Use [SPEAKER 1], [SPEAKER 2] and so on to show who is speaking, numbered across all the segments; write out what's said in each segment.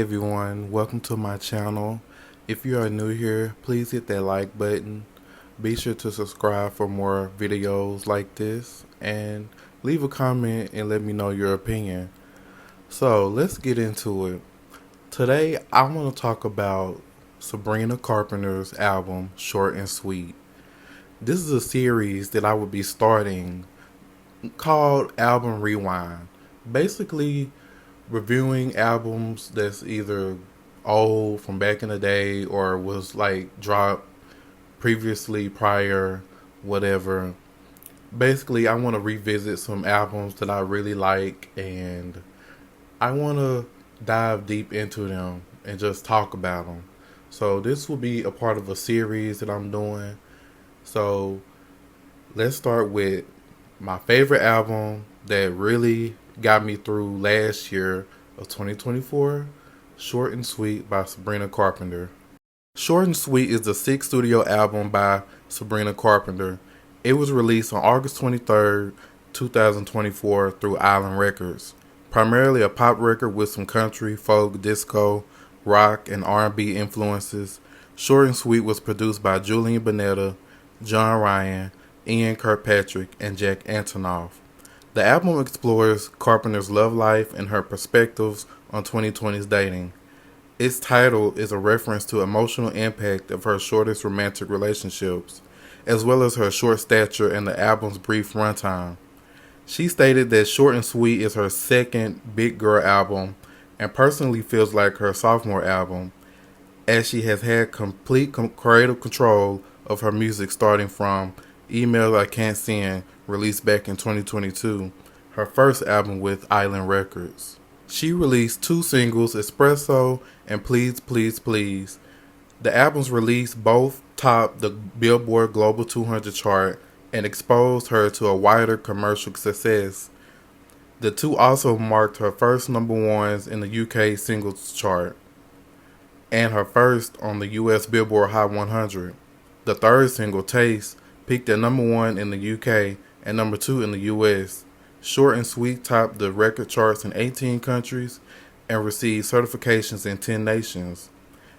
[SPEAKER 1] everyone, welcome to my channel. If you are new here, please hit that like button. Be sure to subscribe for more videos like this and leave a comment and let me know your opinion. So let's get into it. Today I want to talk about Sabrina Carpenter's album Short and Sweet. This is a series that I will be starting called Album Rewind. Basically reviewing albums that's either old from back in the day or was like dropped previously, prior, whatever. Basically, I want to revisit some albums that I really like and I want to dive deep into them and just talk about them. So this will be a part of a series that I'm doing. So let's start with my favorite album that really got me through last year of 2024, Short and Sweet by Sabrina Carpenter. Short and Sweet is the sixth studio album by Sabrina Carpenter. It was released on August 23rd, 2024 through Island Records. Primarily a pop record with some country, folk, disco, rock, and R&B influences, Short and Sweet was produced by Julian Bonetta, John Ryan, Ian Kirkpatrick, and Jack Antonoff. The album explores Carpenter's love life and her perspectives on 2020's dating. Its title is a reference to emotional impact of her shortest romantic relationships, as well as her short stature and the album's brief runtime. She stated that Short and Sweet is her second big girl album and personally feels like her sophomore album, as she has had complete creative control of her music starting from Email I Can't Send, released back in 2022, her first album with Island Records. She released two singles, Espresso and Please Please Please. The album's release both topped the Billboard Global 200 chart and exposed her to a wider commercial success. The two also marked her first number ones in the UK singles chart and her first on the US Billboard Hot 100. The third single, Taste, peaked at number one in the UK and number two in the US. Short and Sweet topped the record charts in 18 countries and received certifications in 10 nations.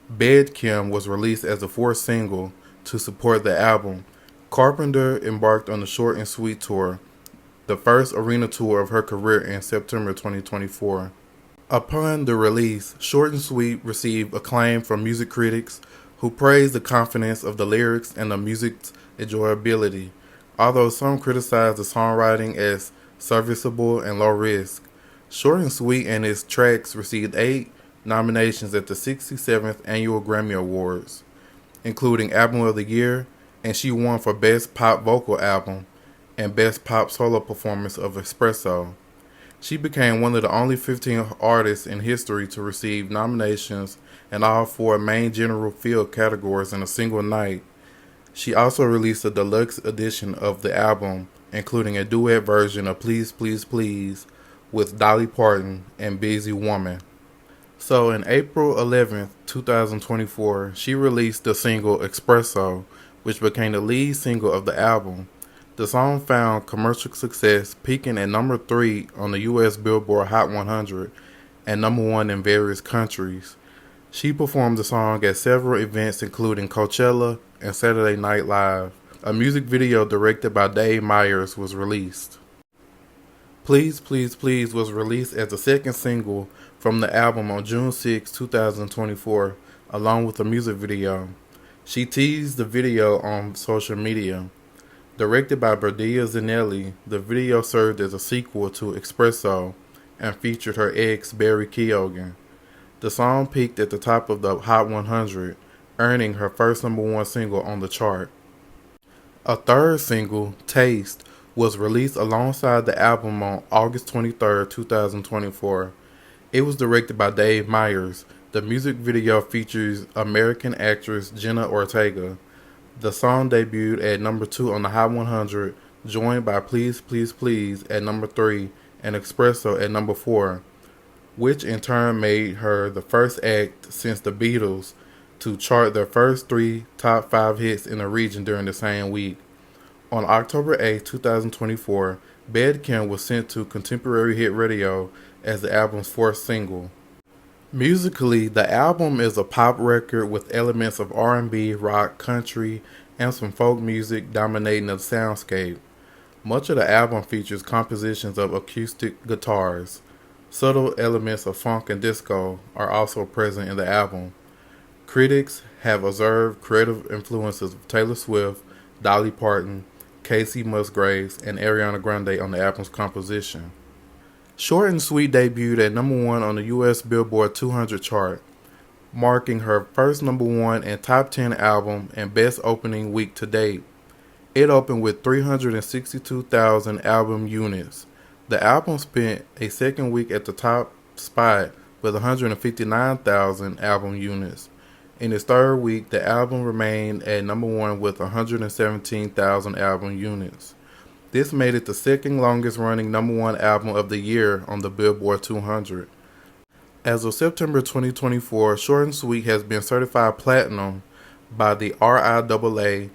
[SPEAKER 1] Bed Kim was released as the fourth single to support the album. Carpenter embarked on the Short and Sweet tour, the first arena tour of her career, in September 2024. Upon the release, Short and Sweet received acclaim from music critics who praised the confidence of the lyrics and the music's enjoyability, although some criticized the songwriting as serviceable and low risk. Short and Sweet and its tracks received 8 nominations at the 67th Annual Grammy Awards, including Album of the Year, and she won for Best Pop Vocal Album and Best Pop Solo Performance of Espresso. She became one of the only 15 artists in history to receive nominations in all 4 main general field categories in a single night. She also released a deluxe edition of the album, including a duet version of Please Please Please with Dolly Parton and Busy Woman. So in April 11th, 2024, she released the single Espresso, which became the lead single of the album. The song found commercial success, peaking at number 3 on the US Billboard Hot 100 and number 1 in various countries. She performed the song at several events including Coachella and Saturday Night Live. A music video directed by Dave Meyers was released. Please Please Please was released as the second single from the album on June 6, 2024, along with a music video. She teased the video on social media. Directed by Berdia Zanelli, the video served as a sequel to Espresso and featured her ex Barry Keoghan. The song peaked at the top of the Hot 100, earning her first number 1 single on the chart. A third single, Taste, was released alongside the album on August 23, 2024. It was directed by Dave Meyers. The music video features American actress Jenna Ortega. The song debuted at number 2 on the Hot 100, joined by Please Please Please at number 3 and Espresso at number 4, which in turn made her the first act since the Beatles to chart their first 3 top 5 hits in the region during the same week. On October 8, 2024, Bed Kim was sent to Contemporary Hit Radio as the album's 4th single. Musically, the album is a pop record with elements of R&B, rock, country, and some folk music dominating the soundscape. Much of the album features compositions of acoustic guitars. Subtle elements of funk and disco are also present in the album. Critics have observed creative influences of Taylor Swift, Dolly Parton, Casey Musgraves, and Ariana Grande on the album's composition. Short and Sweet debuted at number 1 on the U.S. Billboard 200 chart, marking her first number 1 and top 10 album and best opening week to date. It opened with 362,000 album units. The album spent a second week at the top spot with 159,000 album units. In its third week, the album remained at number 1 with 117,000 album units. This made it the second longest running number 1 album of the year on the Billboard 200. As of September 2024, Short and Sweet has been certified platinum by the RIAA,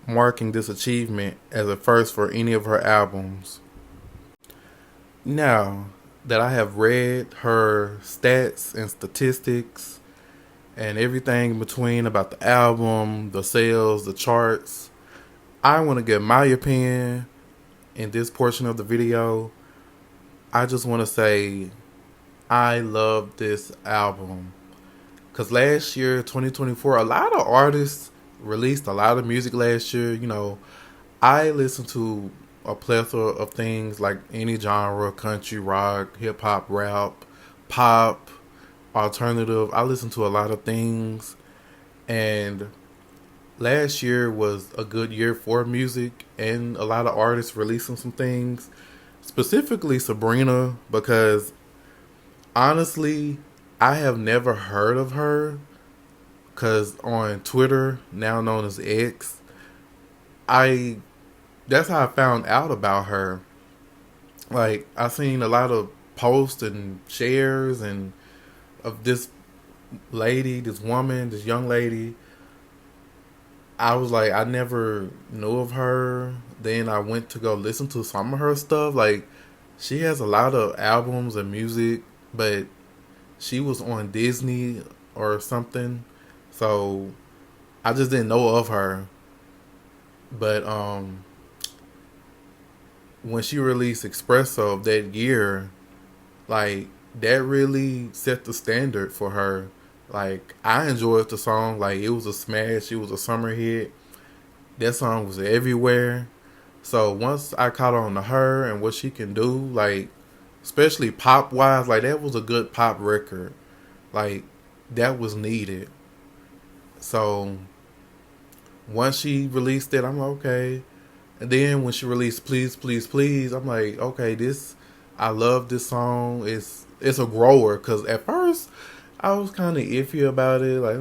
[SPEAKER 1] marking this achievement as a first for any of her albums. Now that I have read her stats and statistics and everything in between about the album, the sales, the charts, I want to give my opinion in this portion of the video. I just want to say I love this album. Because last year, 2024, a lot of artists released a lot of music last year. You know, I listened to a plethora of things like any genre: country, rock, hip hop, rap, pop, alternative. I listened to a lot of things, and last year was a good year for music and a lot of artists releasing some things, specifically Sabrina, because honestly, I have never heard of her, because on Twitter, now known as X, that's how I found out about her. Like, I seen a lot of posts and shares and of this lady, this woman, this young lady. I was like, I never knew of her. Then I went to go listen to some of her stuff. Like, she has a lot of albums and music, but she was on Disney or something. So I just didn't know of her. But when she released Espresso of that year, like, that really set the standard for her. Like, I enjoyed the song. Like, it was a smash. It was a summer hit. That song was everywhere. So once I caught on to her and what she can do, like, especially pop wise, like, that was a good pop record. Like, that was needed. So once she released it, I'm like, okay. And then when she released Please, Please, Please, I'm like, okay, I love this song. It's a grower, because at first I was kind of iffy about it. Like,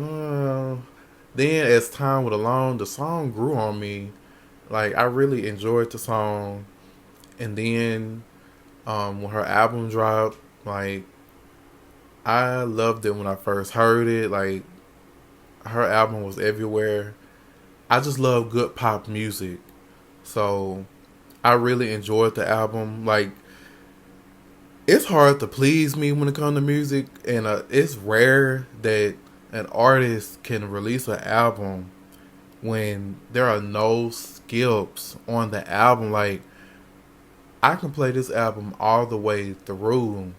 [SPEAKER 1] then as time went along, the song grew on me. Like, I really enjoyed the song. And then when her album dropped, like, I loved it when I first heard it. Like, her album was everywhere. I just love good pop music. So I really enjoyed the album. Like, it's hard to please me when it comes to music, and it's rare that an artist can release an album when there are no skips on the album. Like, I can play this album all the way through.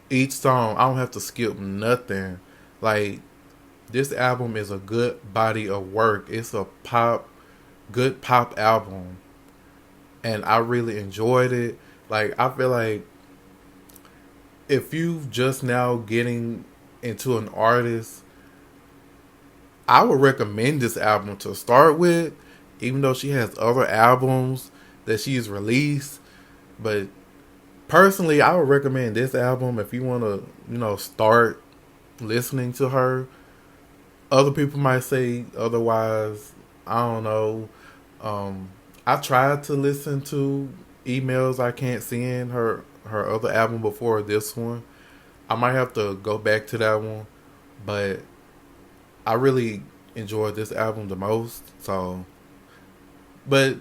[SPEAKER 1] Each song, I don't have to skip nothing. Like, this album is a good body of work. It's a good pop album, and I really enjoyed it. Like, I feel like if you just now getting into an artist, I would recommend this album to start with, even though she has other albums that she's released. But personally, I would recommend this album if you want to, start listening to her. Other people might say otherwise. I don't know. I tried to listen to Emails I Can't Send, her other album before this one. I might have to go back to that one, but I really enjoyed this album the most. So, but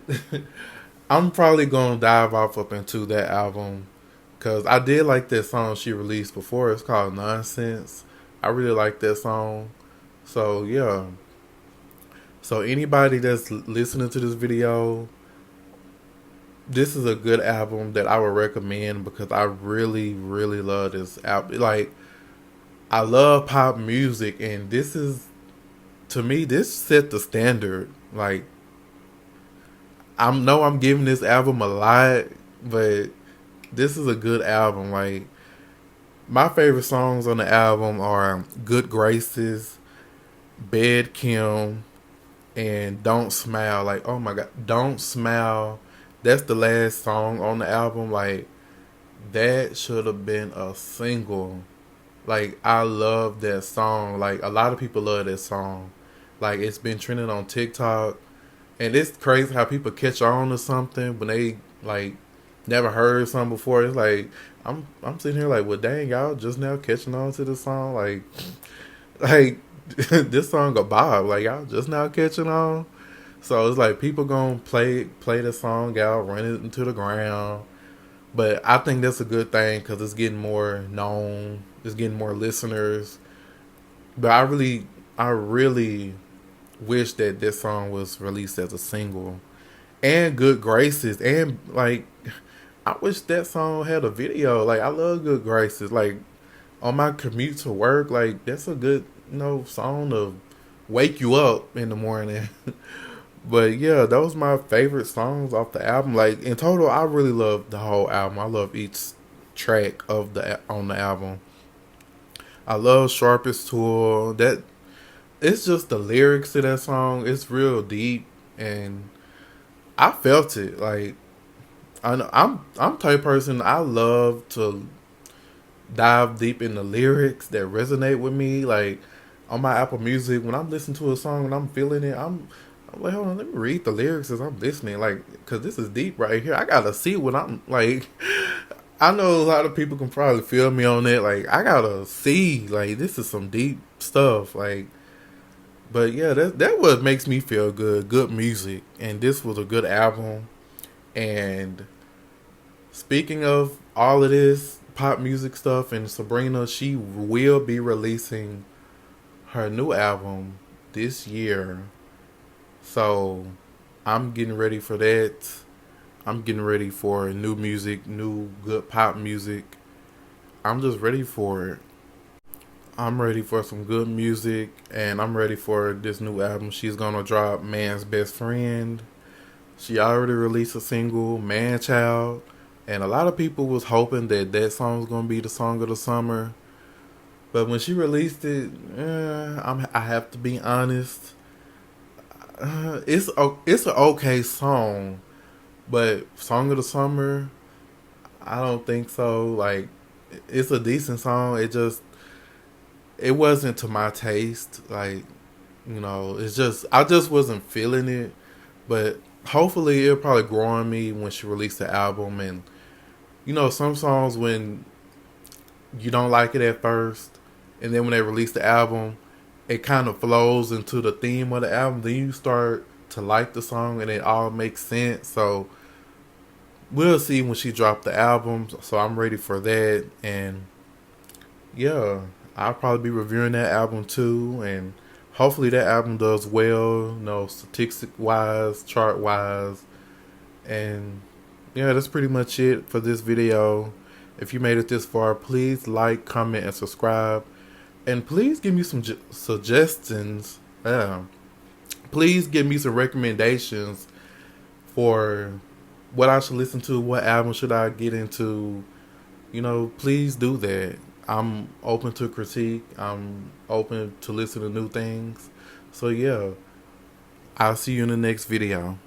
[SPEAKER 1] I'm probably gonna dive off up into that album Cause I did like that song she released before. It's called Nonsense. I really like that song. So yeah. So anybody that's listening to this video, this is a good album that I would recommend because I really, really love this album. Like I love pop music, and this is to me this set the standard. Like I'm giving this album a lot, but this is a good album. Like my favorite songs on the album are "Good Graces," "Bed Kim," and "Don't Smile." Like oh my god, "Don't Smile." That's the last song on the album. Like that should have been a single. Like I love that song. Like a lot of people love that song. Like it's been trending on TikTok, and it's crazy how people catch on to something when they like never heard something before. It's like I'm sitting here like, well, dang, y'all just now catching on to the song. Like this song a bob. Like y'all just now catching on. So it's like people gonna play the song out, run it into the ground. But I think that's a good thing because it's getting more known. It's getting more listeners. But I really wish that this song was released as a single. And Good Graces. And, like, I wish that song had a video. Like, I love Good Graces. Like, on my commute to work, like, that's a good, song to wake you up in the morning. But yeah, those my favorite songs off the album. Like in total, I really love the whole album. I love each track of the on the album. I love Sharpest Tool. That it's just the lyrics to that song. It's real deep, and I felt it. Like I'm type of person. I love to dive deep in the lyrics that resonate with me. Like on my Apple Music, when I'm listening to a song and I'm feeling it, I'm like, hold on, let me read the lyrics as I'm listening. Like, cause this is deep right here. I gotta see what I'm like. I know a lot of people can probably feel me on that. Like, I gotta see. Like, this is some deep stuff. Like, but yeah, that what makes me feel good. Good music, and this was a good album. And speaking of all of this pop music stuff, and Sabrina, she will be releasing her new album this year. So I'm getting ready for that. I'm getting ready for new music, new good pop music. I'm just ready for it. I'm ready for some good music, and I'm ready for this new album she's gonna drop, Man's Best Friend. She already released a single, Man Child, and a lot of people was hoping that that song was gonna be the song of the summer. But when she released it, I have to be honest. It's an okay song, but song of the summer, I don't think so. Like, it's a decent song. It wasn't to my taste. Like, it's just I just wasn't feeling it. But hopefully, it'll probably grow on me when she released the album. And some songs when you don't like it at first, and then when they release the album, it kind of flows into the theme of the album. Then you start to like the song, and it all makes sense. So we'll see when she dropped the album. So I'm ready for that, and yeah, I'll probably be reviewing that album too, and hopefully that album does well. Statistic wise, chart wise, and yeah, that's pretty much it for this video. If you made it this far, please like, comment, and subscribe. And please give me some suggestions. Please give me some recommendations for what I should listen to. What album should I get into? Please do that. I'm open to critique. I'm open to listen to new things. So yeah, I'll see you in the next video.